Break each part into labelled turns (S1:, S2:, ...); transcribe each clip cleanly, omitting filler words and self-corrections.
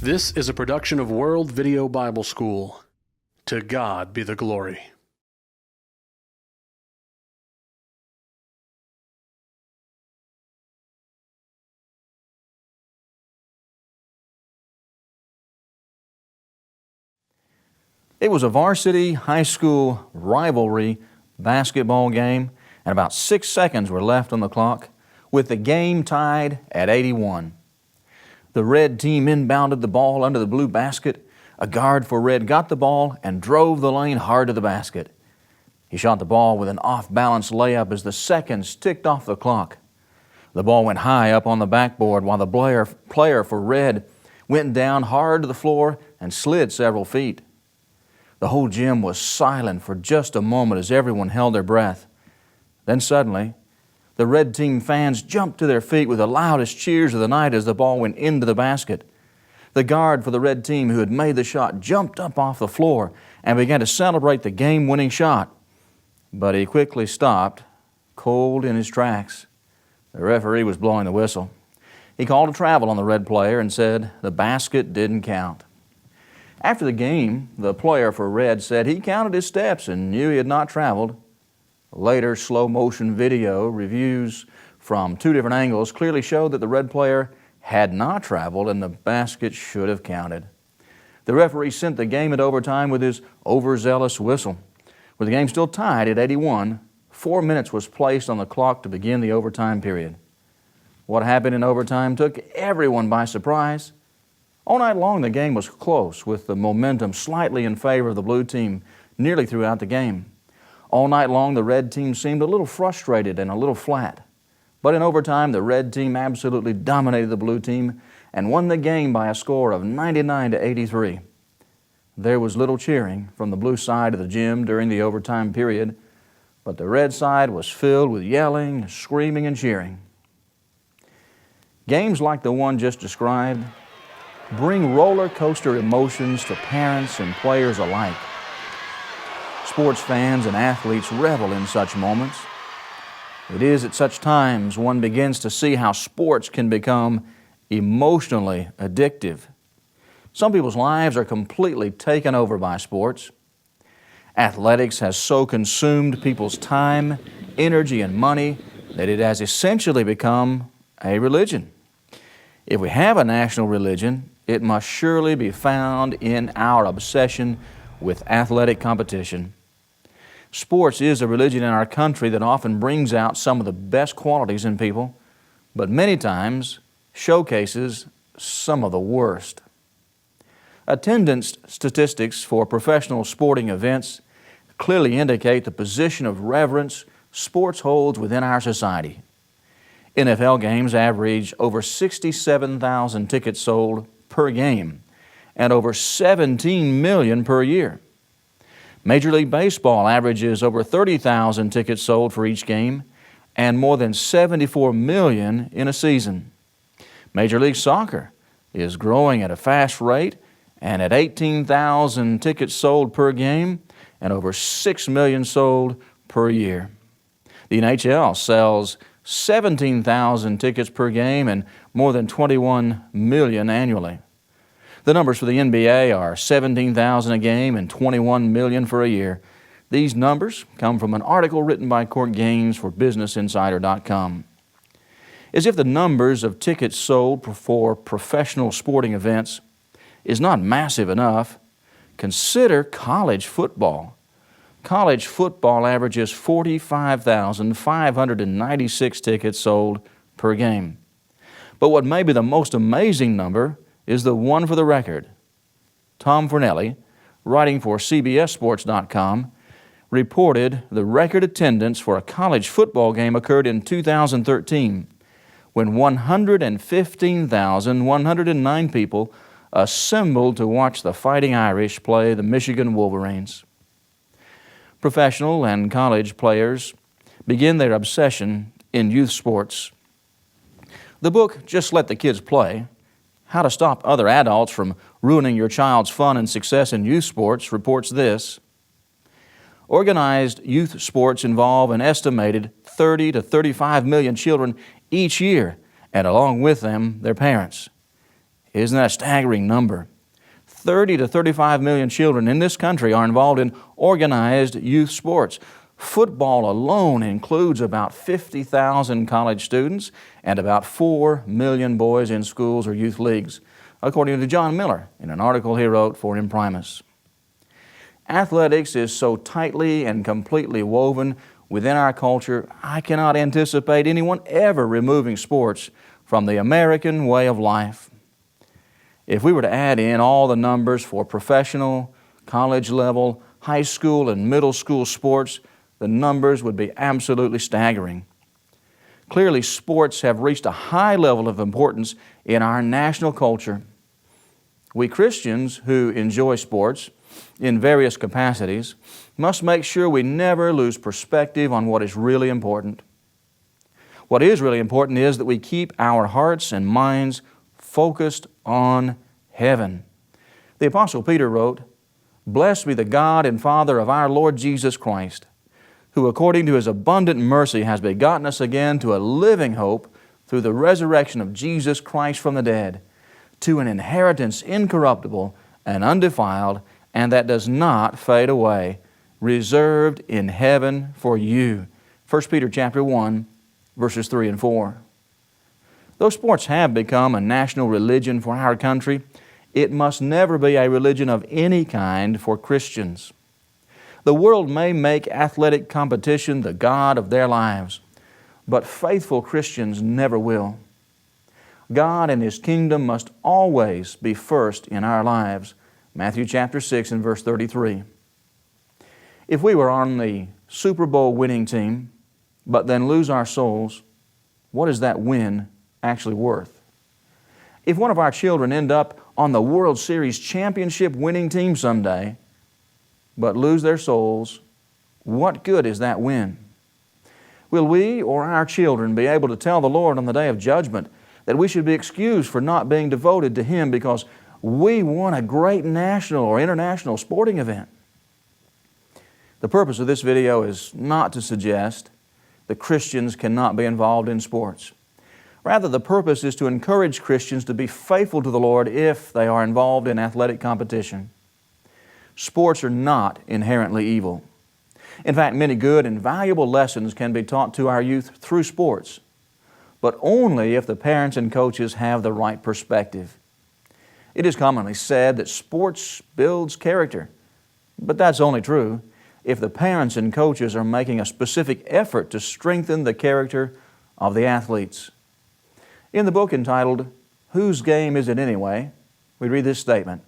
S1: This is a production of World Video Bible School. To God be the glory.
S2: It was a varsity high school rivalry basketball game, and about 6 seconds were left on the clock, with the game tied at 81. The red team inbounded the ball under the blue basket. A guard for red got the ball and drove the lane hard to the basket. He shot the ball with an off-balance layup as the seconds ticked off the clock. The ball went high up on the backboard while the player for red went down hard to the floor and slid several feet. The whole gym was silent for just a moment as everyone held their breath. Then suddenly, the red team fans jumped to their feet with the loudest cheers of the night as the ball went into the basket. The guard for the red team who had made the shot jumped up off the floor and began to celebrate the game-winning shot. But he quickly stopped, cold in his tracks. The referee was blowing the whistle. He called a travel on the red player and said the basket didn't count. After the game, the player for red said he counted his steps and knew he had not traveled. Later, slow-motion video reviews from two different angles clearly showed that the red player had not traveled and the basket should have counted. The referee sent the game into overtime with his overzealous whistle. With the game still tied at 81, 4 minutes was placed on the clock to begin the overtime period. What happened in overtime took everyone by surprise. All night long, the game was close, with the momentum slightly in favor of the blue team nearly throughout the game. All night long, the red team seemed a little frustrated and a little flat. But in overtime, the red team absolutely dominated the blue team and won the game by a score of 99-83. There was little cheering from the blue side of the gym during the overtime period, but the red side was filled with yelling, screaming, and cheering. Games like the one just described bring roller coaster emotions to parents and players alike. Sports fans and athletes revel in such moments. It is at such times one begins to see how sports can become emotionally addictive. Some people's lives are completely taken over by sports. Athletics has so consumed people's time, energy, and money that it has essentially become a religion. If we have a national religion, it must surely be found in our obsession with athletic competition. Sports is a religion in our country that often brings out some of the best qualities in people, but many times showcases some of the worst. Attendance statistics for professional sporting events clearly indicate the position of reverence sports holds within our society. NFL games average over 67,000 tickets sold per game and over 17 million per year. Major League Baseball averages over 30,000 tickets sold for each game and more than 74 million in a season. Major League Soccer is growing at a fast rate and at 18,000 tickets sold per game and over 6 million sold per year. The NHL sells 17,000 tickets per game and more than 21 million annually. The numbers for the NBA are 17,000 a game and 21 million for a year. These numbers come from an article written by Court Gaines for BusinessInsider.com. As if the numbers of tickets sold for professional sporting events is not massive enough, consider college football. College football averages 45,596 tickets sold per game. But what may be the most amazing number is the one for the record. Tom Fornelli, writing for CBSSports.com, reported the record attendance for a college football game occurred in 2013, when 115,109 people assembled to watch the Fighting Irish play the Michigan Wolverines. Professional and college players begin their obsession in youth sports. The book, Just Let the Kids Play, How to Stop Other Adults from Ruining Your Child's Fun and Success in Youth Sports, reports this: organized youth sports involve an estimated 30 to 35 million children each year, and along with them, their parents. Isn't that a staggering number? 30 to 35 million children in this country are involved in organized youth sports. Football alone includes about 50,000 college students and about 4 million boys in schools or youth leagues, according to John Miller in an article he wrote for Imprimis. Athletics is so tightly and completely woven within our culture, I cannot anticipate anyone ever removing sports from the American way of life. If we were to add in all the numbers for professional, college level, high school, and middle school sports, the numbers would be absolutely staggering. Clearly, sports have reached a high level of importance in our national culture. We Christians who enjoy sports in various capacities must make sure we never lose perspective on what is really important. What is really important is that we keep our hearts and minds focused on heaven. The Apostle Peter wrote, "Blessed be the God and Father of our Lord Jesus Christ, who according to His abundant mercy has begotten us again to a living hope through the resurrection of Jesus Christ from the dead, to an inheritance incorruptible and undefiled, and that does not fade away, reserved in heaven for you." 1 Peter chapter 1, verses 3 and 4. Though sports have become a national religion for our country, it must never be a religion of any kind for Christians. The world may make athletic competition the god of their lives, but faithful Christians never will. God and His kingdom must always be first in our lives. Matthew chapter 6 and verse 33. If we were on the Super Bowl winning team, but then lose our souls, what is that win actually worth? If one of our children end up on the World Series championship winning team someday, but lose their souls, what good is that win? Will we or our children be able to tell the Lord on the day of judgment that we should be excused for not being devoted to Him because we won a great national or international sporting event? The purpose of this video is not to suggest that Christians cannot be involved in sports. Rather, the purpose is to encourage Christians to be faithful to the Lord if they are involved in athletic competition. Sports are not inherently evil. In fact, many good and valuable lessons can be taught to our youth through sports, but only if the parents and coaches have the right perspective. It is commonly said that sports builds character, but that's only true if the parents and coaches are making a specific effort to strengthen the character of the athletes. In the book entitled, "Whose Game Is It Anyway?" we read this statement: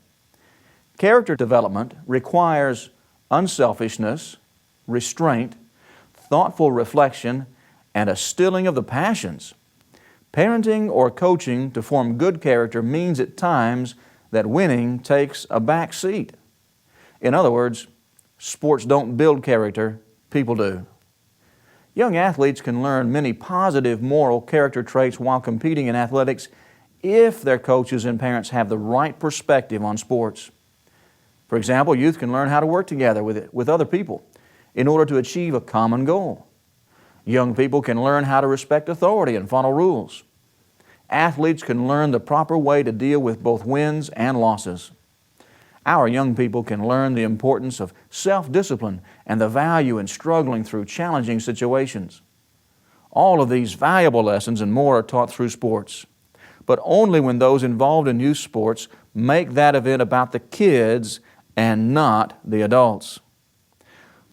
S2: "Character development requires unselfishness, restraint, thoughtful reflection, and a stilling of the passions. Parenting or coaching to form good character means at times that winning takes a back seat." In other words, sports don't build character, people do. Young athletes can learn many positive moral character traits while competing in athletics if their coaches and parents have the right perspective on sports. For example, youth can learn how to work together with other people in order to achieve a common goal. Young people can learn how to respect authority and follow rules. Athletes can learn the proper way to deal with both wins and losses. Our young people can learn the importance of self-discipline and the value in struggling through challenging situations. All of these valuable lessons and more are taught through sports, but only when those involved in youth sports make that event about the kids and not the adults.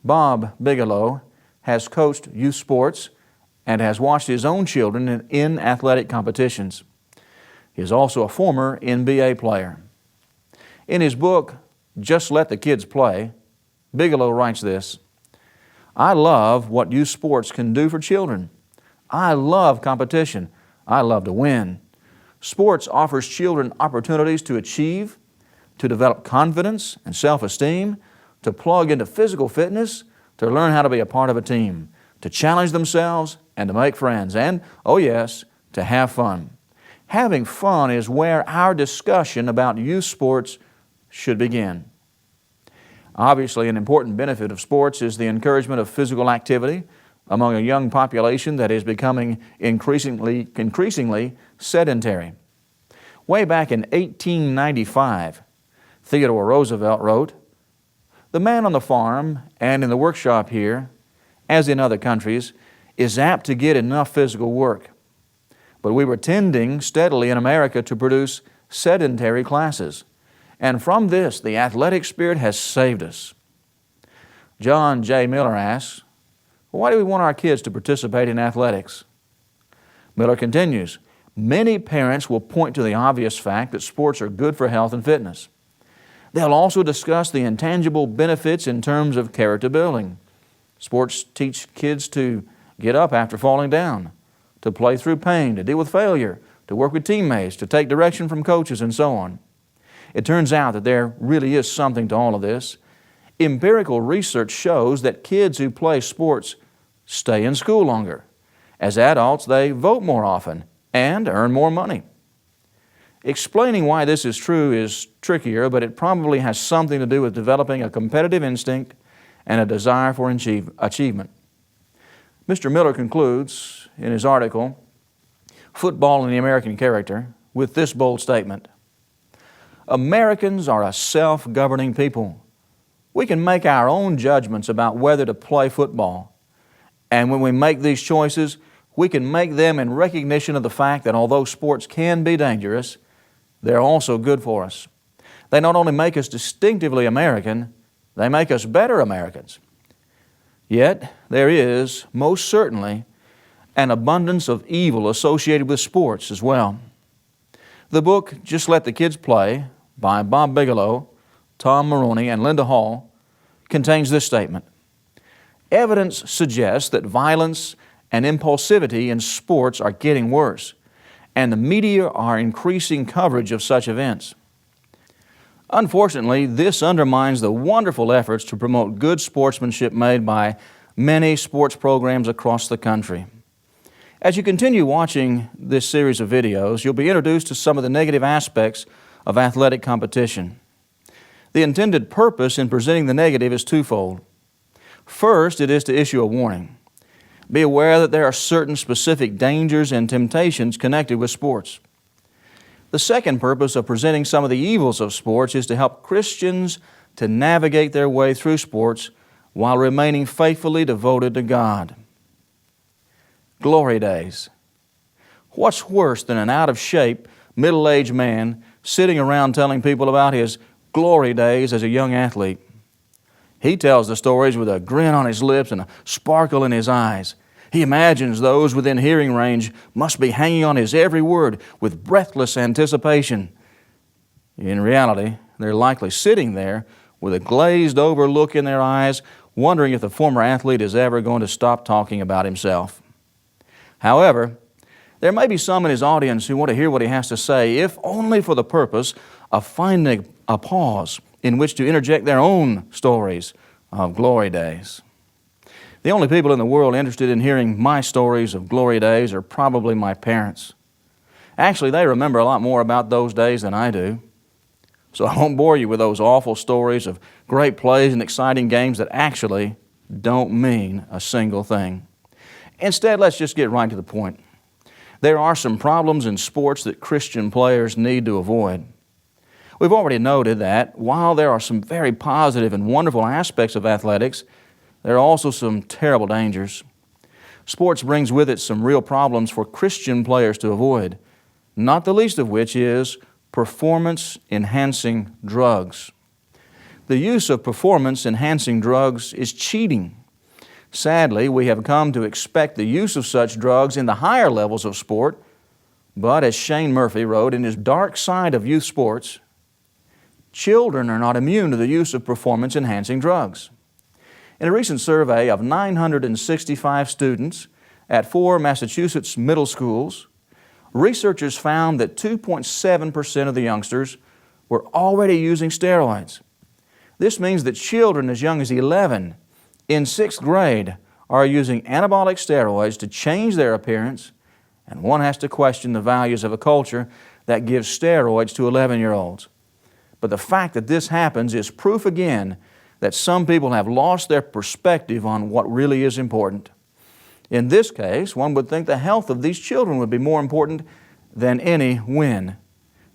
S2: Bob Bigelow has coached youth sports and has watched his own children in athletic competitions. He is also a former NBA player. In his book, "Just Let the Kids Play," Bigelow writes this: "I love what youth sports can do for children. I love competition. I love to win. Sports offers children opportunities to achieve, to develop confidence and self-esteem, to plug into physical fitness, to learn how to be a part of a team, to challenge themselves and to make friends, and, oh yes, to have fun. Having fun is where our discussion about youth sports should begin." Obviously, an important benefit of sports is the encouragement of physical activity among a young population that is becoming increasingly sedentary. Way back in 1895, Theodore Roosevelt wrote, "The man on the farm and in the workshop here, as in other countries, is apt to get enough physical work. But we were tending steadily in America to produce sedentary classes, and from this the athletic spirit has saved us." John J. Miller asks, "Why do we want our kids to participate in athletics?" Miller continues, "Many parents will point to the obvious fact that sports are good for health and fitness. They'll also discuss the intangible benefits in terms of character building. Sports teach kids to get up after falling down, to play through pain, to deal with failure, to work with teammates, to take direction from coaches, and so on. It turns out that there really is something to all of this. Empirical research shows that kids who play sports stay in school longer. As adults, they vote more often and earn more money." Explaining why this is true is trickier, but it probably has something to do with developing a competitive instinct and a desire for achievement. Mr. Miller concludes in his article, "Football and the American Character," with this bold statement, "Americans are a self-governing people. We can make our own judgments about whether to play football. And when we make these choices, we can make them in recognition of the fact that although sports can be dangerous, they're also good for us. They not only make us distinctively American, they make us better Americans. Yet there is, most certainly, an abundance of evil associated with sports as well." The book, Just Let the Kids Play, by Bob Bigelow, Tom Maroney, and Linda Hall, contains this statement, "Evidence suggests that violence and impulsivity in sports are getting worse, and the media are increasing coverage of such events. Unfortunately, this undermines the wonderful efforts to promote good sportsmanship made by many sports programs across the country." As you continue watching this series of videos, you'll be introduced to some of the negative aspects of athletic competition. The intended purpose in presenting the negative is twofold. First, it is to issue a warning. Be aware that there are certain specific dangers and temptations connected with sports. The second purpose of presenting some of the evils of sports is to help Christians to navigate their way through sports while remaining faithfully devoted to God. Glory days. What's worse than an out-of-shape, middle-aged man sitting around telling people about his glory days as a young athlete? He tells the stories with a grin on his lips and a sparkle in his eyes. He imagines those within hearing range must be hanging on his every word with breathless anticipation. In reality, they're likely sitting there with a glazed-over look in their eyes, wondering if the former athlete is ever going to stop talking about himself. However, there may be some in his audience who want to hear what he has to say, if only for the purpose of finding a pause in which to interject their own stories of glory days. The only people in the world interested in hearing my stories of glory days are probably my parents. Actually, they remember a lot more about those days than I do. So I won't bore you with those awful stories of great plays and exciting games that actually don't mean a single thing. Instead, let's just get right to the point. There are some problems in sports that Christian players need to avoid. We've already noted that while there are some very positive and wonderful aspects of athletics, there are also some terrible dangers. Sports brings with it some real problems for Christian players to avoid, not the least of which is performance-enhancing drugs. The use of performance-enhancing drugs is cheating. Sadly, we have come to expect the use of such drugs in the higher levels of sport, but as Shane Murphy wrote in his Dark Side of Youth Sports, children are not immune to the use of performance-enhancing drugs. In a recent survey of 965 students at 4 Massachusetts middle schools, researchers found that 2.7% of the youngsters were already using steroids. This means that children as young as 11 in 6th grade are using anabolic steroids to change their appearance, and one has to question the values of a culture that gives steroids to 11-year-olds. But the fact that this happens is proof again that some people have lost their perspective on what really is important. In this case, one would think the health of these children would be more important than any win.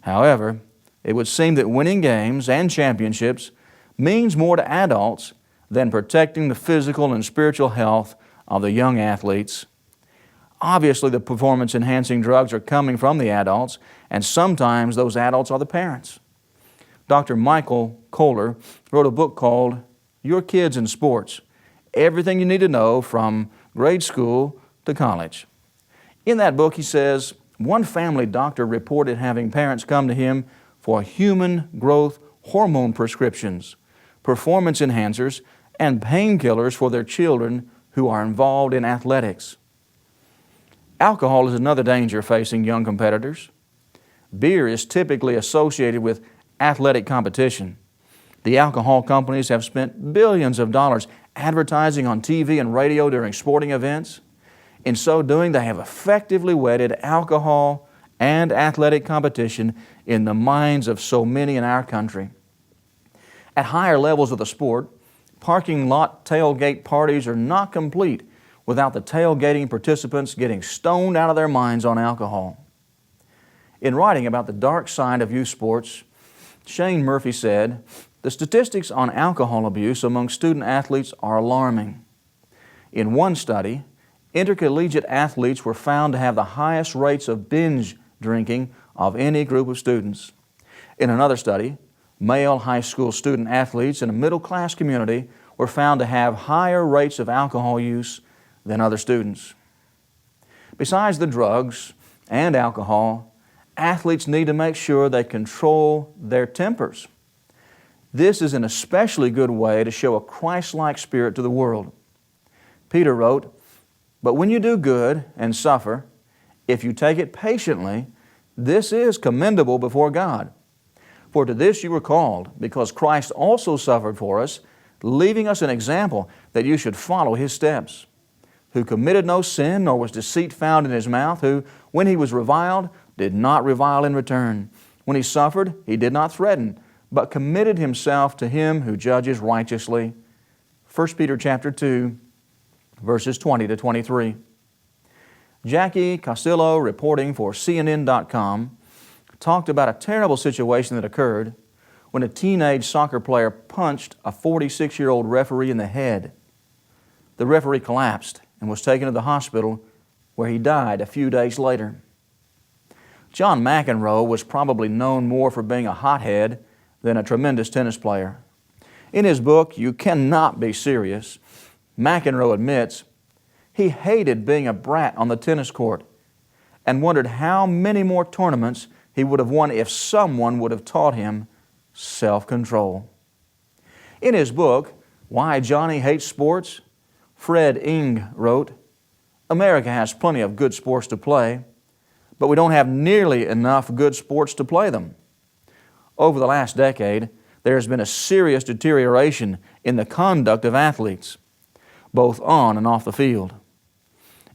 S2: However, it would seem that winning games and championships means more to adults than protecting the physical and spiritual health of the young athletes. Obviously, the performance-enhancing drugs are coming from the adults, and sometimes those adults are the parents. Dr. Michael Kohler wrote a book called Your Kids in Sports, Everything You Need to Know from Grade School to College. In that book, he says, one family doctor reported having parents come to him for human growth hormone prescriptions, performance enhancers, and painkillers for their children who are involved in athletics. Alcohol is another danger facing young competitors. Beer is typically associated with athletic competition. The alcohol companies have spent billions of dollars advertising on TV and radio during sporting events. In so doing, they have effectively wedded alcohol and athletic competition in the minds of so many in our country. At higher levels of the sport, parking lot tailgate parties are not complete without the tailgating participants getting stoned out of their minds on alcohol. In writing about the dark side of youth sports, Shane Murphy said, the statistics on alcohol abuse among student athletes are alarming. In one study, intercollegiate athletes were found to have the highest rates of binge drinking of any group of students. In another study, male high school student athletes in a middle-class community were found to have higher rates of alcohol use than other students. Besides the drugs and alcohol, athletes need to make sure they control their tempers. This is an especially good way to show a Christ-like spirit to the world. Peter wrote, "But when you do good and suffer, if you take it patiently, this is commendable before God. For to this you were called, because Christ also suffered for us, leaving us an example that you should follow His steps, who committed no sin, nor was deceit found in His mouth, who, when He was reviled, did not revile in return. When He suffered, He did not threaten, but committed Himself to Him who judges righteously." 1 Peter chapter 2, verses 20 to 23. Jackie Castillo, reporting for CNN.com, talked about a terrible situation that occurred when a teenage soccer player punched a 46-year-old referee in the head. The referee collapsed and was taken to the hospital, where he died a few days later. John McEnroe was probably known more for being a hothead than a tremendous tennis player. In his book, You Cannot Be Serious, McEnroe admits he hated being a brat on the tennis court and wondered how many more tournaments he would have won if someone would have taught him self-control. In his book, Why Johnny Hates Sports, Fred Ing wrote, "America has plenty of good sports to play, but we don't have nearly enough good sports to play them. Over the last decade, there has been a serious deterioration in the conduct of athletes, both on and off the field."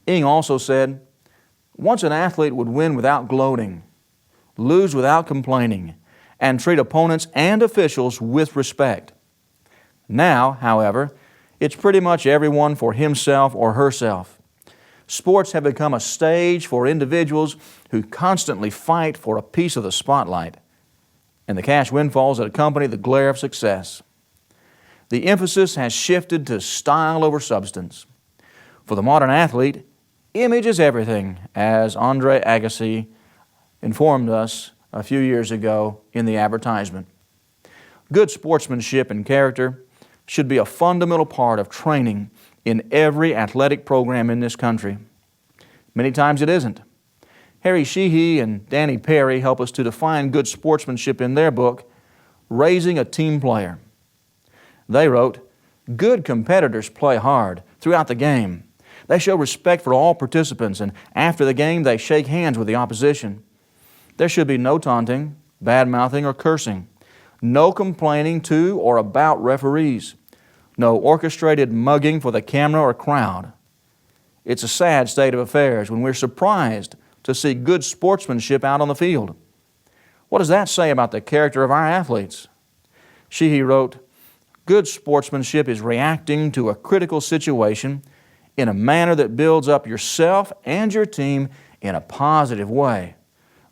S2: Ing also said, "Once an athlete would win without gloating, lose without complaining, and treat opponents and officials with respect. Now, however, it's pretty much everyone for himself or herself. Sports have become a stage for individuals who constantly fight for a piece of the spotlight and the cash windfalls that accompany the glare of success. The emphasis has shifted to style over substance. For the modern athlete, image is everything, as Andre Agassi informed us a few years ago in the advertisement. Good sportsmanship and character should be a fundamental part of training in every athletic program in this country. Many times it isn't. Harry Sheehy and Danny Perry help us to define good sportsmanship in their book, Raising a Team Player. They wrote, "Good competitors play hard throughout the game. They show respect for all participants, and after the game they shake hands with the opposition. There should be no taunting, bad-mouthing, or cursing. No complaining to or about referees. No orchestrated mugging for the camera or crowd. It's a sad state of affairs when we're surprised to see good sportsmanship out on the field. What does that say about the character of our athletes?" Sheehy wrote, "Good sportsmanship is reacting to a critical situation in a manner that builds up yourself and your team in a positive way.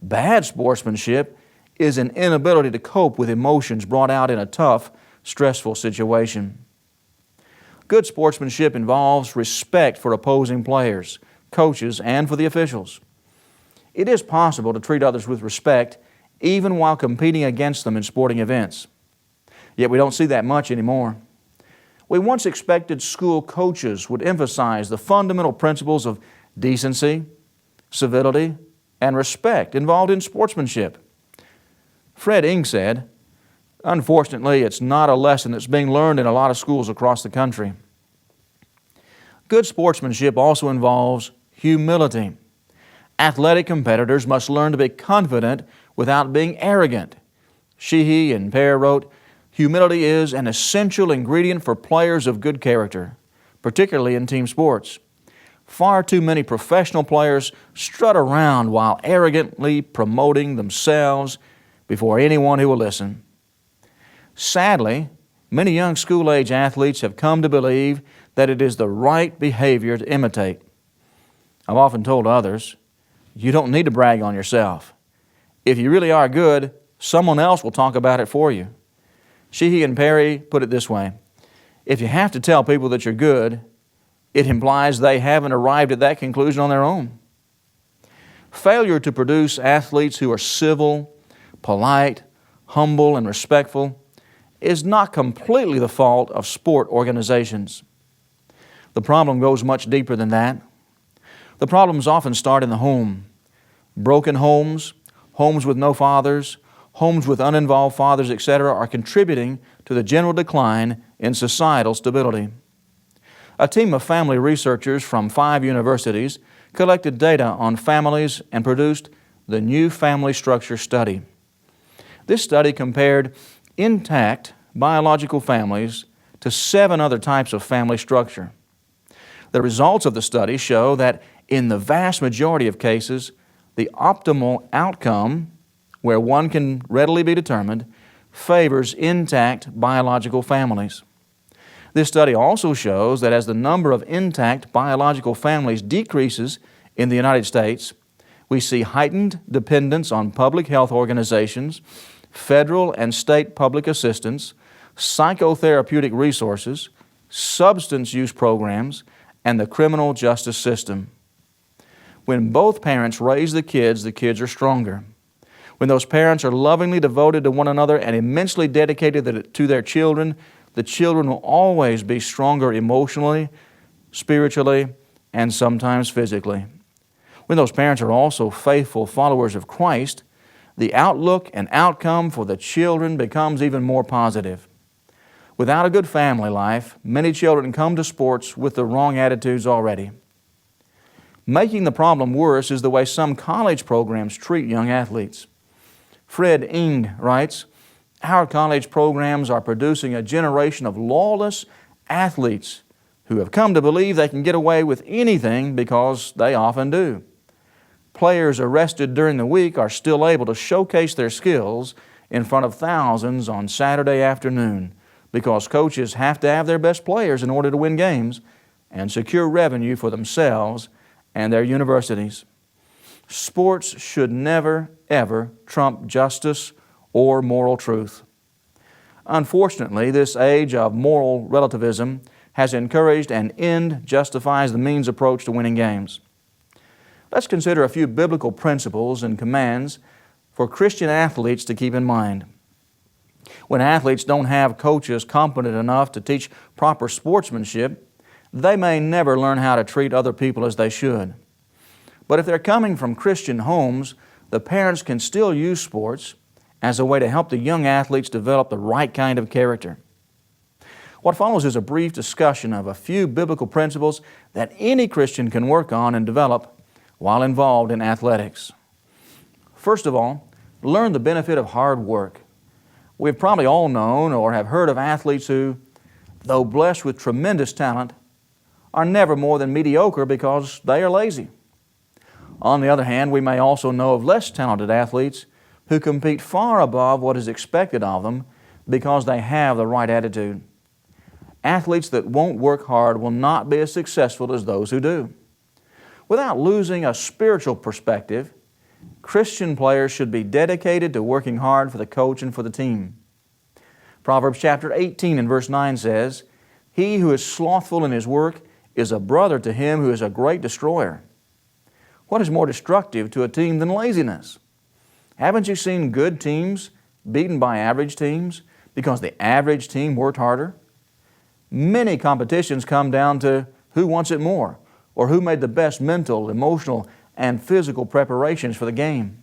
S2: Bad sportsmanship is an inability to cope with emotions brought out in a tough, stressful situation. Good sportsmanship involves respect for opposing players, coaches, and for the officials. It is possible to treat others with respect even while competing against them in sporting events. Yet we don't see that much anymore. We once expected school coaches would emphasize the fundamental principles of decency, civility, and respect involved in sportsmanship. Fred Ing said, "Unfortunately, it's not a lesson that's being learned in a lot of schools across the country." Good sportsmanship also involves humility. Athletic competitors must learn to be confident without being arrogant. Sheehy and Pear wrote, "Humility is an essential ingredient for players of good character, particularly in team sports. Far too many professional players strut around while arrogantly promoting themselves before anyone who will listen." Sadly, many young school-age athletes have come to believe that it is the right behavior to imitate. I've often told others, you don't need to brag on yourself. If you really are good, someone else will talk about it for you. Sheehy and Perry put it this way, if you have to tell people that you're good, it implies they haven't arrived at that conclusion on their own. Failure to produce athletes who are civil, polite, humble, and respectful is not completely the fault of sport organizations. The problem goes much deeper than that. The problems often start in the home. Broken homes, homes with no fathers, homes with uninvolved fathers, etc., are contributing to the general decline in societal stability. A team of family researchers from 5 universities collected data on families and produced the New Family Structure Study. This study compared intact biological families to 7 other types of family structure. The results of the study show that in the vast majority of cases, the optimal outcome, where one can readily be determined, favors intact biological families. This study also shows that as the number of intact biological families decreases in the United States, we see heightened dependence on public health organizations, federal and state public assistance, psychotherapeutic resources, substance use programs, and the criminal justice system. When both parents raise the kids are stronger. When those parents are lovingly devoted to one another and immensely dedicated to their children, the children will always be stronger emotionally, spiritually, and sometimes physically. When those parents are also faithful followers of Christ, the outlook and outcome for the children becomes even more positive. Without a good family life, many children come to sports with the wrong attitudes already. Making the problem worse is the way some college programs treat young athletes. Fred Ing writes, "Our college programs are producing a generation of lawless athletes who have come to believe they can get away with anything because they often do. Players arrested during the week are still able to showcase their skills in front of thousands on Saturday afternoon because coaches have to have their best players in order to win games and secure revenue for themselves and their universities. Sports should never, ever trump justice or moral truth." Unfortunately, this age of moral relativism has encouraged an end justifies the means approach to winning games. Let's consider a few biblical principles and commands for Christian athletes to keep in mind. When athletes don't have coaches competent enough to teach proper sportsmanship, they may never learn how to treat other people as they should. But if they're coming from Christian homes, the parents can still use sports as a way to help the young athletes develop the right kind of character. What follows is a brief discussion of a few biblical principles that any Christian can work on and develop while involved in athletics. First of all, learn the benefit of hard work. We've probably all known or have heard of athletes who, though blessed with tremendous talent, are never more than mediocre because they are lazy. On the other hand, we may also know of less talented athletes who compete far above what is expected of them because they have the right attitude. Athletes that won't work hard will not be as successful as those who do. Without losing a spiritual perspective, Christian players should be dedicated to working hard for the coach and for the team. Proverbs chapter 18 and verse 9 says, "He who is slothful in his work is a brother to him who is a great destroyer." What is more destructive to a team than laziness? Haven't you seen good teams beaten by average teams because the average team worked harder? Many competitions come down to who wants it more, or who made the best mental, emotional, and physical preparations for the game.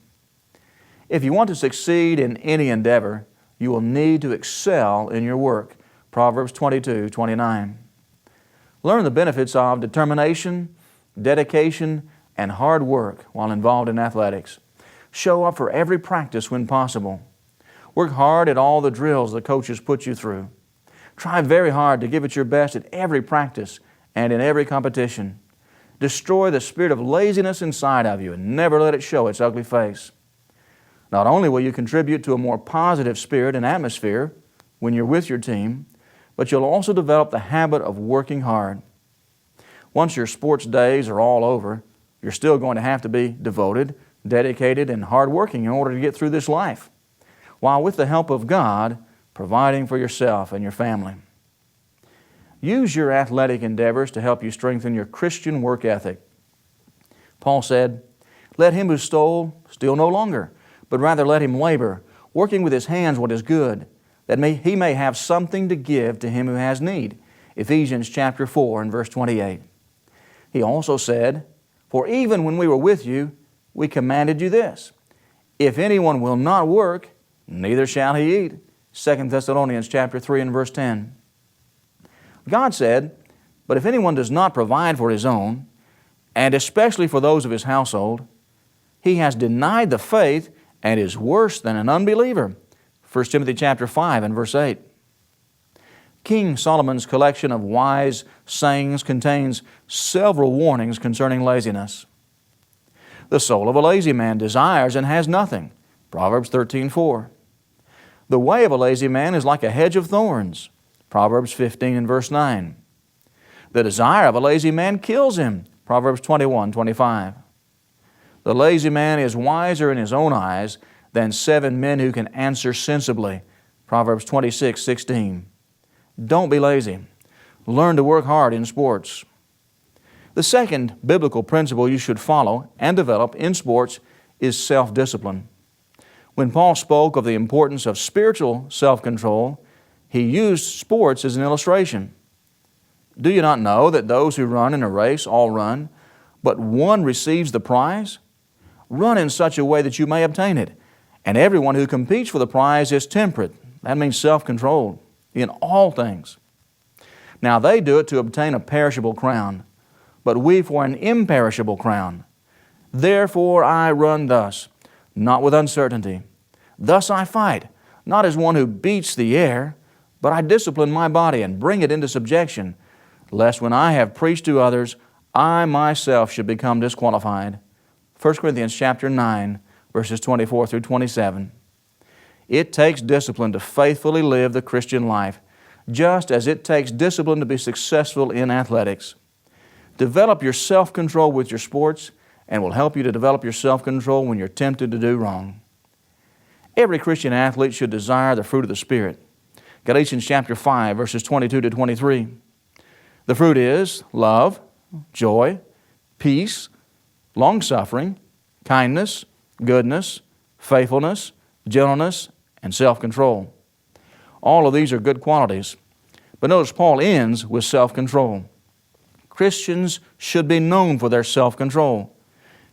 S2: If you want to succeed in any endeavor, you will need to excel in your work. Proverbs 22:29. Learn the benefits of determination, dedication, and hard work while involved in athletics. Show up for every practice when possible. Work hard at all the drills the coaches put you through. Try very hard to give it your best at every practice and in every competition. Destroy the spirit of laziness inside of you and never let it show its ugly face. Not only will you contribute to a more positive spirit and atmosphere when you're with your team, but you'll also develop the habit of working hard. Once your sports days are all over, you're still going to have to be devoted, dedicated, and hardworking in order to get through this life, while with the help of God, providing for yourself and your family. Use your athletic endeavors to help you strengthen your Christian work ethic. Paul said, "Let him who stole steal no longer, but rather let him labor, working with his hands what is good, that he may have something to give to him who has need." Ephesians chapter 4 and verse 28. He also said, "For even when we were with you, we commanded you this, if anyone will not work, neither shall he eat." 2 Thessalonians chapter 3 and verse 10. God said, "But if anyone does not provide for his own, and especially for those of his household, he has denied the faith and is worse than an unbeliever." 1 Timothy chapter 5 and verse 8. King Solomon's collection of wise sayings contains several warnings concerning laziness. The soul of a lazy man desires and has nothing. Proverbs 13:4. The way of a lazy man is like a hedge of thorns. Proverbs 15 and verse 9. The desire of a lazy man kills him. Proverbs 21:25. The lazy man is wiser in his own eyes than 7 men who can answer sensibly. Proverbs 26:16. Don't be lazy. Learn to work hard in sports. The second biblical principle you should follow and develop in sports is self-discipline. When Paul spoke of the importance of spiritual self-control, he used sports as an illustration. Do you not know that those who run in a race all run, but one receives the prize? Run in such a way that you may obtain it. And everyone who competes for the prize is temperate. That means self-controlled in all things. Now they do it to obtain a perishable crown, but we for an imperishable crown. Therefore I run thus, not with uncertainty. Thus I fight, not as one who beats the air, but I discipline my body and bring it into subjection, lest when I have preached to others, I myself should become disqualified. 1 Corinthians chapter 9, verses 24 through 27. It takes discipline to faithfully live the Christian life, just as it takes discipline to be successful in athletics. Develop your self-control with your sports, and will help you to develop your self-control when you're tempted to do wrong. Every Christian athlete should desire the fruit of the Spirit. Galatians chapter 5, verses 22 to 23. The fruit is love, joy, peace, long-suffering, kindness, goodness, faithfulness, gentleness, and self-control. All of these are good qualities. But notice Paul ends with self-control. Christians should be known for their self-control.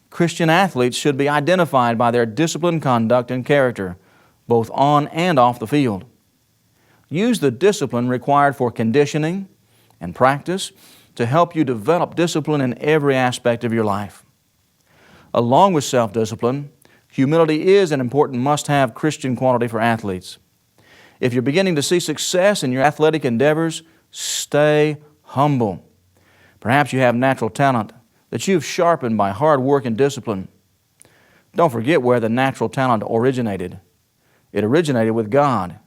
S2: Christian athletes should be identified by their disciplined conduct and character, both on and off the field. Use the discipline required for conditioning and practice to help you develop discipline in every aspect of your life. Along with self-discipline, humility is an important must-have Christian quality for athletes. If you're beginning to see success in your athletic endeavors, stay humble. Perhaps you have natural talent that you've sharpened by hard work and discipline. Don't forget where the natural talent originated. It originated with God.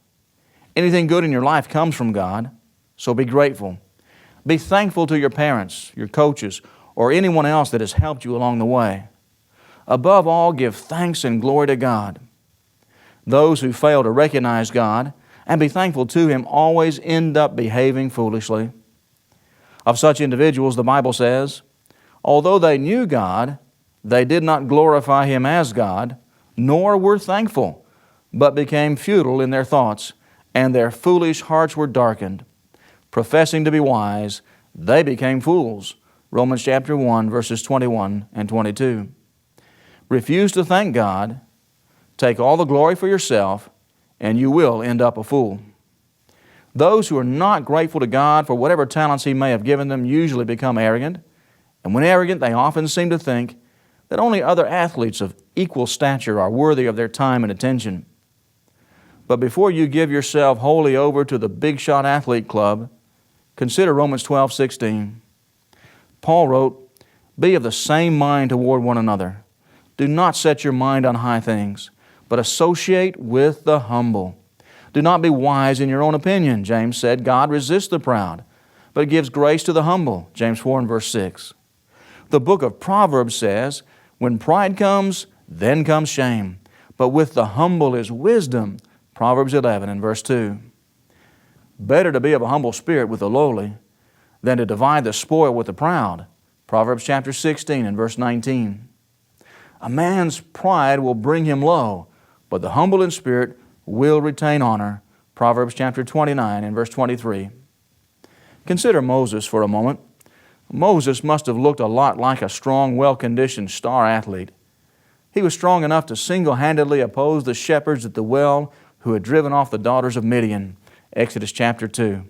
S2: Anything good in your life comes from God, so be grateful. Be thankful to your parents, your coaches, or anyone else that has helped you along the way. Above all, give thanks and glory to God. Those who fail to recognize God and be thankful to Him always end up behaving foolishly. Of such individuals, the Bible says, although they knew God, they did not glorify Him as God, nor were thankful, but became futile in their thoughts, and their foolish hearts were darkened. Professing to be wise, they became fools. Romans chapter 1, verses 21 and 22. Refuse to thank God, take all the glory for yourself, and you will end up a fool. Those who are not grateful to God for whatever talents He may have given them usually become arrogant, and when arrogant, they often seem to think that only other athletes of equal stature are worthy of their time and attention. But before you give yourself wholly over to the big shot athlete club, consider Romans 12:16. Paul wrote, "Be of the same mind toward one another. Do not set your mind on high things, but associate with the humble. Do not be wise in your own opinion." James said, "God resists the proud, but gives grace to the humble." James 4 and verse 6. The book of Proverbs says, "When pride comes, then comes shame, but with the humble is wisdom." Proverbs 11 and verse 2. Better to be of a humble spirit with the lowly than to divide the spoil with the proud. Proverbs chapter 16 and verse 19. A man's pride will bring him low, but the humble in spirit will retain honor. Proverbs chapter 29 and verse 23. Consider Moses for a moment. Moses must have looked a lot like a strong, well-conditioned star athlete. He was strong enough to single-handedly oppose the shepherds at the well who had driven off the daughters of Midian. Exodus chapter 2.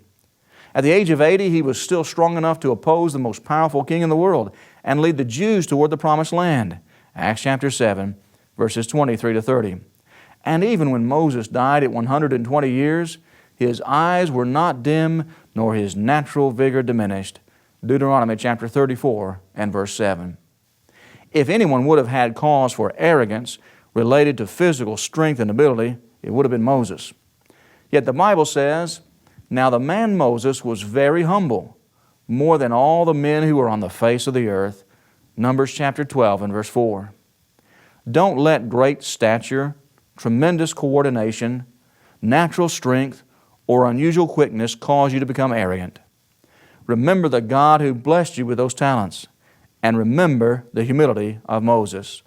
S2: At the age of 80, he was still strong enough to oppose the most powerful king in the world and lead the Jews toward the promised land. Acts chapter 7, verses 23 to 30. And even when Moses died at 120 years, his eyes were not dim, nor his natural vigor diminished. Deuteronomy chapter 34 and verse 7. If anyone would have had cause for arrogance related to physical strength and ability, it would have been Moses. Yet the Bible says, "Now the man Moses was very humble, more than all the men who were on the face of the earth." Numbers chapter 12 and verse 4. Don't let great stature, tremendous coordination, natural strength, or unusual quickness cause you to become arrogant. Remember the God who blessed you with those talents, and remember the humility of Moses.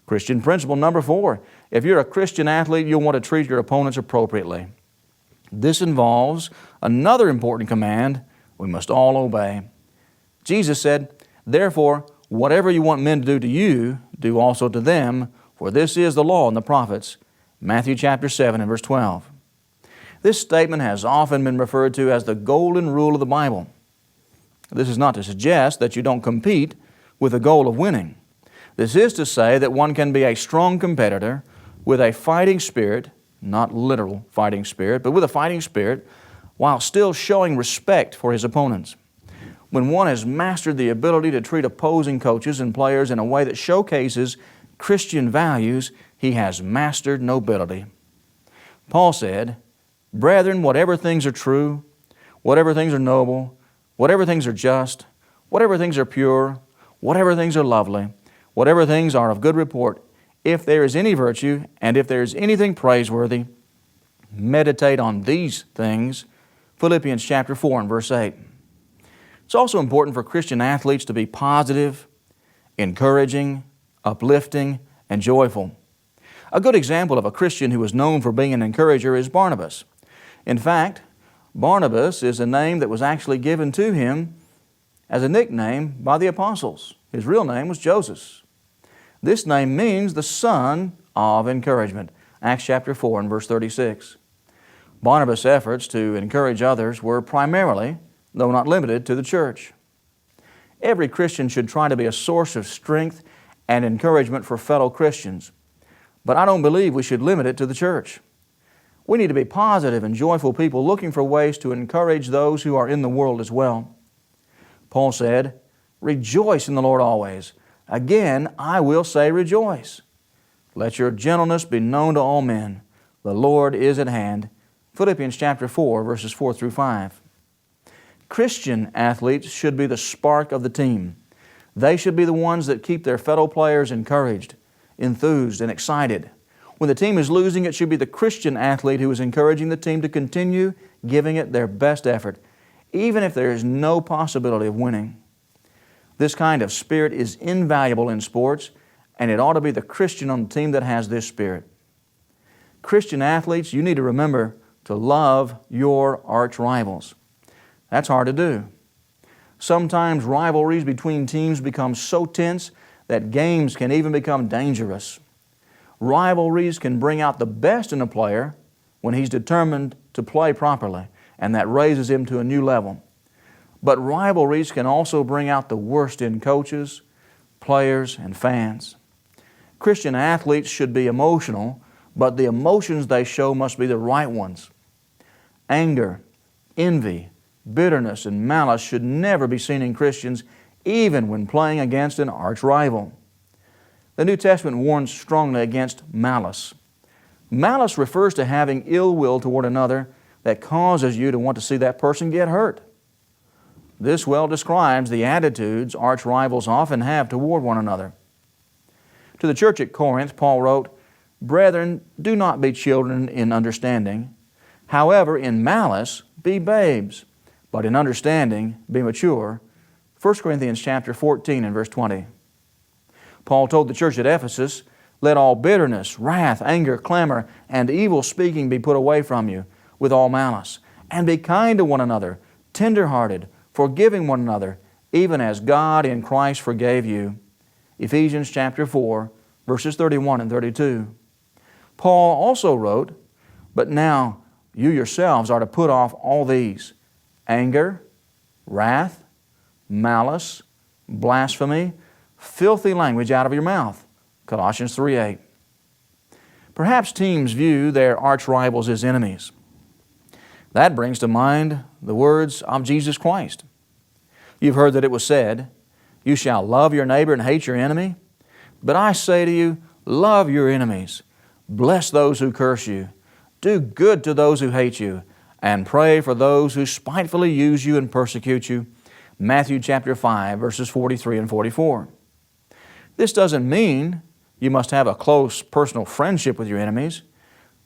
S2: Christian principle number 4. If you're a Christian athlete, you'll want to treat your opponents appropriately. This involves another important command we must all obey. Jesus said, "Therefore, whatever you want men to do to you, do also to them, for this is the law and the prophets." Matthew chapter 7 and verse 12. This statement has often been referred to as the golden rule of the Bible. This is not to suggest that you don't compete with the goal of winning. This is to say that one can be a strong competitor with a fighting spirit, not literal fighting spirit, but with a fighting spirit, while still showing respect for his opponents. When one has mastered the ability to treat opposing coaches and players in a way that showcases Christian values, he has mastered nobility. Paul said, "Brethren, whatever things are true, whatever things are noble, whatever things are just, whatever things are pure, whatever things are lovely, whatever things are of good report, if there is any virtue, and if there is anything praiseworthy, meditate on these things." Philippians chapter 4 and verse 8. It's also important for Christian athletes to be positive, encouraging, uplifting, and joyful. A good example of a Christian who was known for being an encourager is Barnabas. In fact, Barnabas is a name that was actually given to him as a nickname by the apostles. His real name was Joseph. This name means the son of encouragement. Acts chapter 4 and verse 36. Barnabas' efforts to encourage others were primarily, though not limited, to the church. Every Christian should try to be a source of strength and encouragement for fellow Christians, but I don't believe we should limit it to the church. We need to be positive and joyful people looking for ways to encourage those who are in the world as well. Paul said, "Rejoice in the Lord always. Again, I will say rejoice. Let your gentleness be known to all men. The Lord is at hand." Philippians chapter 4, verses 4 through 5. Christian athletes should be the spark of the team. They should be the ones that keep their fellow players encouraged, enthused, and excited. When the team is losing, it should be the Christian athlete who is encouraging the team to continue giving it their best effort, even if there is no possibility of winning. This kind of spirit is invaluable in sports, and it ought to be the Christian on the team that has this spirit. Christian athletes, you need to remember to love your arch rivals. That's hard to do. Sometimes rivalries between teams become so tense that games can even become dangerous. Rivalries can bring out the best in a player when he's determined to play properly, and that raises him to a new level. But rivalries can also bring out the worst in coaches, players, and fans. Christian athletes should be emotional, but the emotions they show must be the right ones. Anger, envy, bitterness, and malice should never be seen in Christians, even when playing against an arch rival. The New Testament warns strongly against malice. Malice refers to having ill will toward another that causes you to want to see that person get hurt. This well describes the attitudes arch rivals often have toward one another. To the church at Corinth, Paul wrote, "Brethren, do not be children in understanding. However, in malice be babes, but in understanding be mature." 1 Corinthians chapter 14 and verse 20. Paul told the church at Ephesus, "Let all bitterness, wrath, anger, clamor, and evil speaking be put away from you, with all malice. And be kind to one another, tender-hearted, forgiving one another, even as God in Christ forgave you." Ephesians chapter 4, verses 31 and 32. Paul also wrote, "But now you yourselves are to put off all these: anger, wrath, malice, blasphemy, filthy language out of your mouth." Colossians 3:8. Perhaps teams view their arch rivals as enemies. That brings to mind the words of Jesus Christ. You've heard that it was said, "You shall love your neighbor and hate your enemy." But I say to you, love your enemies, bless those who curse you, do good to those who hate you, and pray for those who spitefully use you and persecute you. Matthew chapter 5, verses 43 and 44. This doesn't mean you must have a close personal friendship with your enemies.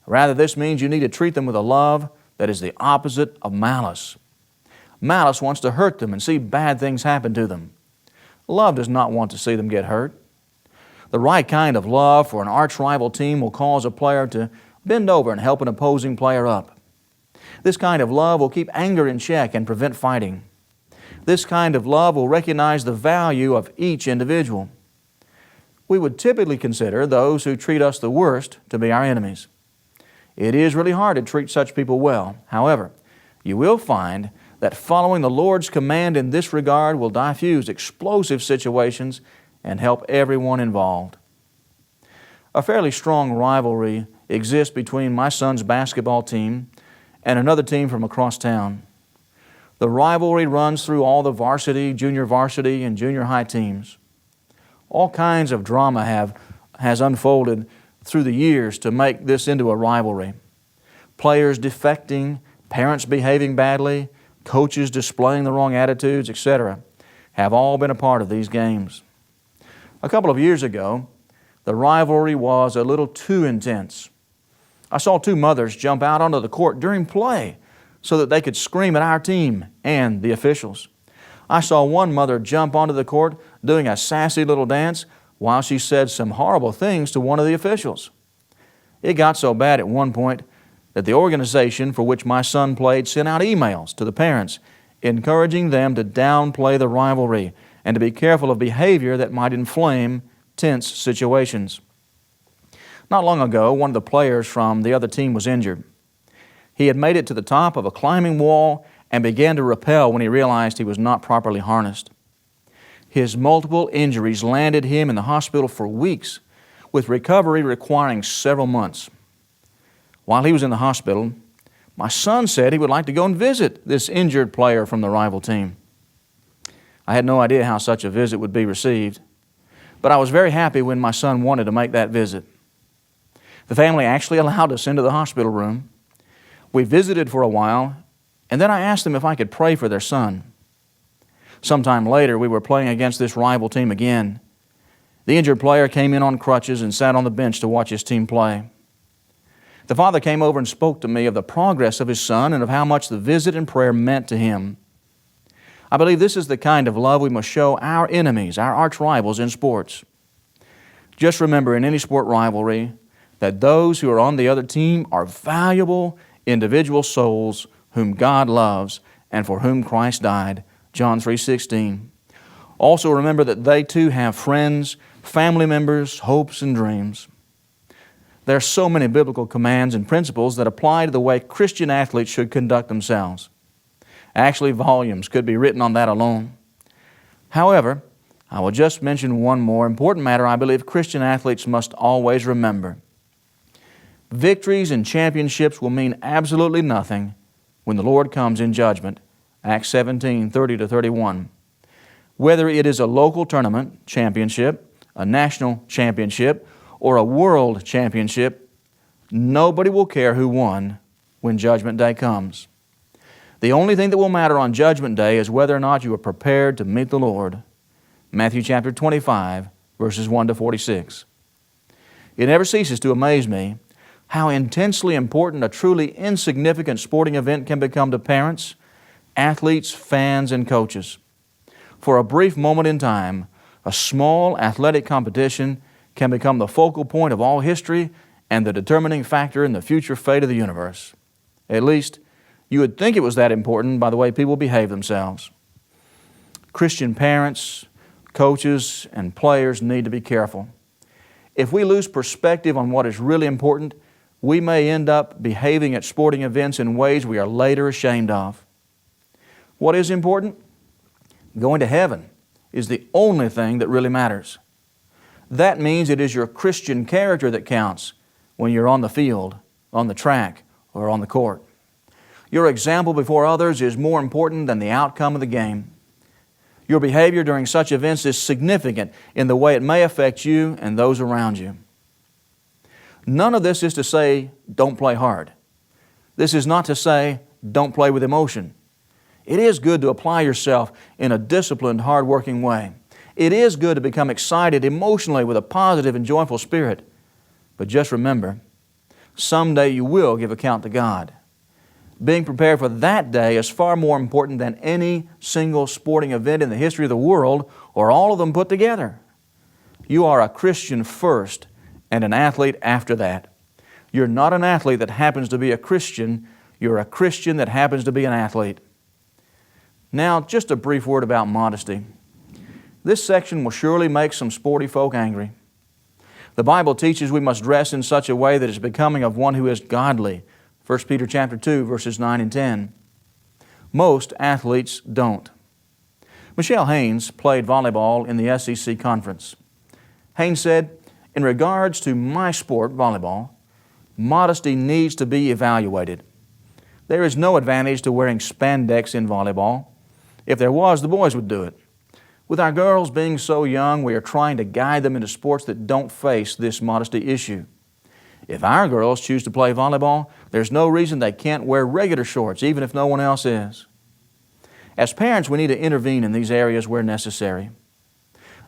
S2: Rather, this means you need to treat them with a love that is the opposite of malice. Malice wants to hurt them and see bad things happen to them. Love does not want to see them get hurt. The right kind of love for an arch-rival team will cause a player to bend over and help an opposing player up. This kind of love will keep anger in check and prevent fighting. This kind of love will recognize the value of each individual. We would typically consider those who treat us the worst to be our enemies. It is really hard to treat such people well. However, you will find that following the Lord's command in this regard will diffuse explosive situations and help everyone involved. A fairly strong rivalry exists between my son's basketball team and another team from across town. The rivalry runs through all the varsity, junior varsity, and junior high teams. All kinds of drama has unfolded through the years to make this into a rivalry. Players defecting, parents behaving badly, coaches displaying the wrong attitudes, etc., have all been a part of these games. A couple of years ago, the rivalry was a little too intense. I saw two mothers jump out onto the court during play so that they could scream at our team and the officials. I saw one mother jump onto the court doing a sassy little dance while she said some horrible things to one of the officials. It got so bad at one point that the organization for which my son played sent out emails to the parents encouraging them to downplay the rivalry and to be careful of behavior that might inflame tense situations. Not long ago, one of the players from the other team was injured. He had made it to the top of a climbing wall and began to rappel when he realized he was not properly harnessed. His multiple injuries landed him in the hospital for weeks, with recovery requiring several months. While he was in the hospital, my son said he would like to go and visit this injured player from the rival team. I had no idea how such a visit would be received, but I was very happy when my son wanted to make that visit. The family actually allowed us into the hospital room. We visited for a while, and then I asked them if I could pray for their son. Sometime later, we were playing against this rival team again. The injured player came in on crutches and sat on the bench to watch his team play. The father came over and spoke to me of the progress of his son and of how much the visit and prayer meant to him. I believe this is the kind of love we must show our enemies, our arch rivals in sports. Just remember in any sport rivalry that those who are on the other team are valuable individual souls whom God loves and for whom Christ died. John 3:16. Also remember that they too have friends, family members, hopes, and dreams. There are so many biblical commands and principles that apply to the way Christian athletes should conduct themselves. Actually, volumes could be written on that alone. However, I will just mention one more important matter I believe Christian athletes must always remember. Victories and championships will mean absolutely nothing when the Lord comes in judgment. Acts 17:30-31. Whether it is a local tournament championship, a national championship, or a world championship, nobody will care who won when Judgment Day comes. The only thing that will matter on Judgment Day is whether or not you are prepared to meet the Lord. Matthew chapter 25, verses 1-46. It never ceases to amaze me how intensely important a truly insignificant sporting event can become to parents, athletes, fans, and coaches. For a brief moment in time, a small athletic competition can become the focal point of all history and the determining factor in the future fate of the universe. At least, you would think it was that important by the way people behave themselves. Christian parents, coaches, and players need to be careful. If we lose perspective on what is really important, we may end up behaving at sporting events in ways we are later ashamed of. What is important? Going to heaven is the only thing that really matters. That means it is your Christian character that counts when you're on the field, on the track, or on the court. Your example before others is more important than the outcome of the game. Your behavior during such events is significant in the way it may affect you and those around you. None of this is to say, don't play hard. This is not to say, don't play with emotion. It is good to apply yourself in a disciplined, hard-working way. It is good to become excited emotionally with a positive and joyful spirit. But just remember, someday you will give account to God. Being prepared for that day is far more important than any single sporting event in the history of the world or all of them put together. You are a Christian first and an athlete after that. You're not an athlete that happens to be a Christian. You're a Christian that happens to be an athlete. Now, just a brief word about modesty. This section will surely make some sporty folk angry. The Bible teaches we must dress in such a way that is becoming of one who is godly. 1 Peter chapter 2, verses 9 and 10. Most athletes don't. Michelle Haynes played volleyball in the SEC conference. Haynes said, "In regards to my sport, volleyball, modesty needs to be evaluated. There is no advantage to wearing spandex in volleyball. If there was, the boys would do it. With our girls being so young, we are trying to guide them into sports that don't face this modesty issue. If our girls choose to play volleyball, there's no reason they can't wear regular shorts, even if no one else is." As parents, we need to intervene in these areas where necessary.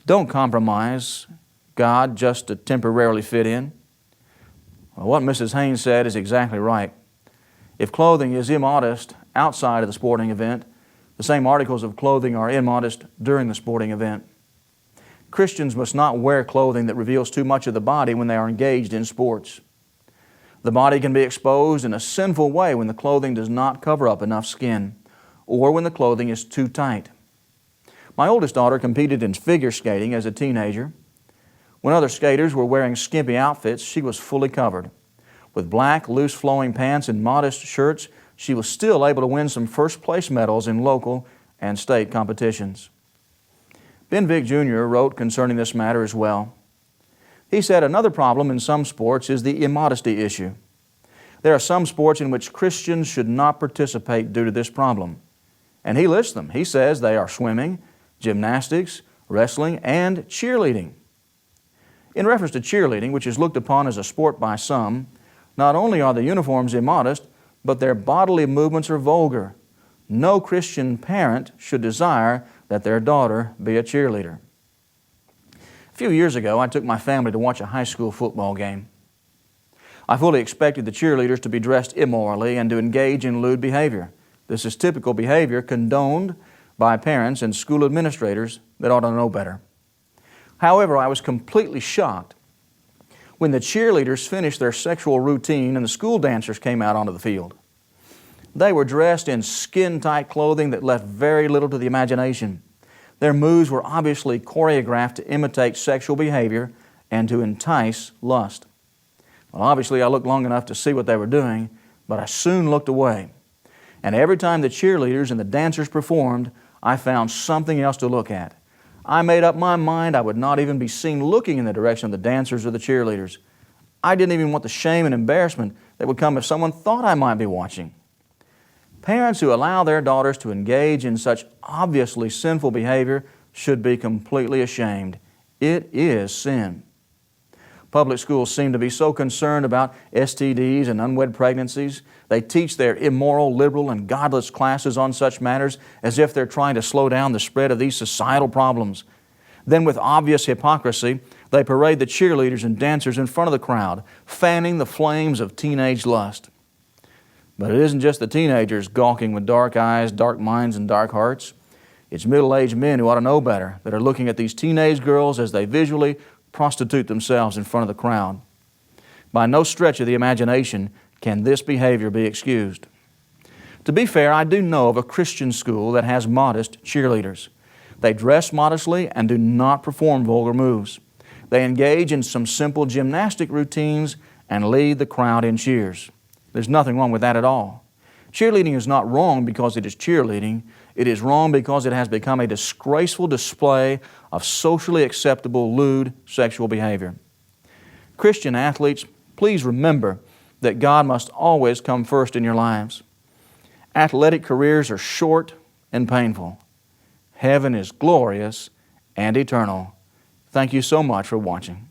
S2: Don't compromise God just to temporarily fit in. Well, what Mrs. Haynes said is exactly right. If clothing is immodest outside of the sporting event, the same articles of clothing are immodest during the sporting event. Christians must not wear clothing that reveals too much of the body when they are engaged in sports. The body can be exposed in a sinful way when the clothing does not cover up enough skin, or when the clothing is too tight. My oldest daughter competed in figure skating as a teenager. When other skaters were wearing skimpy outfits, she was fully covered. With black, loose-flowing pants and modest shirts, she was still able to win some first-place medals in local and state competitions. Ben Vick Jr. wrote concerning this matter as well. He said, "Another problem in some sports is the immodesty issue. There are some sports in which Christians should not participate due to this problem." And he lists them. He says they are swimming, gymnastics, wrestling, and cheerleading. In reference to cheerleading, which is looked upon as a sport by some, not only are the uniforms immodest, but their bodily movements are vulgar. No Christian parent should desire that their daughter be a cheerleader. A few years ago, I took my family to watch a high school football game. I fully expected the cheerleaders to be dressed immorally and to engage in lewd behavior. This is typical behavior condoned by parents and school administrators that ought to know better. However, I was completely shocked when the cheerleaders finished their sexual routine and the school dancers came out onto the field. They were dressed in skin-tight clothing that left very little to the imagination. Their moves were obviously choreographed to imitate sexual behavior and to entice lust. Well, obviously I looked long enough to see what they were doing, but I soon looked away. And every time the cheerleaders and the dancers performed, I found something else to look at. I made up my mind I would not even be seen looking in the direction of the dancers or the cheerleaders. I didn't even want the shame and embarrassment that would come if someone thought I might be watching. Parents who allow their daughters to engage in such obviously sinful behavior should be completely ashamed. It is sin. Public schools seem to be so concerned about STDs and unwed pregnancies. They teach their immoral, liberal, and godless classes on such matters as if they're trying to slow down the spread of these societal problems. Then with obvious hypocrisy, they parade the cheerleaders and dancers in front of the crowd, fanning the flames of teenage lust. But it isn't just the teenagers gawking with dark eyes, dark minds, and dark hearts. It's middle-aged men who ought to know better that are looking at these teenage girls as they visually prostitute themselves in front of the crowd. By no stretch of the imagination can this behavior be excused. To be fair, I do know of a Christian school that has modest cheerleaders. They dress modestly and do not perform vulgar moves. They engage in some simple gymnastic routines and lead the crowd in cheers. There's nothing wrong with that at all. Cheerleading is not wrong because it is cheerleading. It is wrong because it has become a disgraceful display of socially acceptable, lewd sexual behavior. Christian athletes, please remember that God must always come first in your lives. Athletic careers are short and painful. Heaven is glorious and eternal. Thank you so much for watching.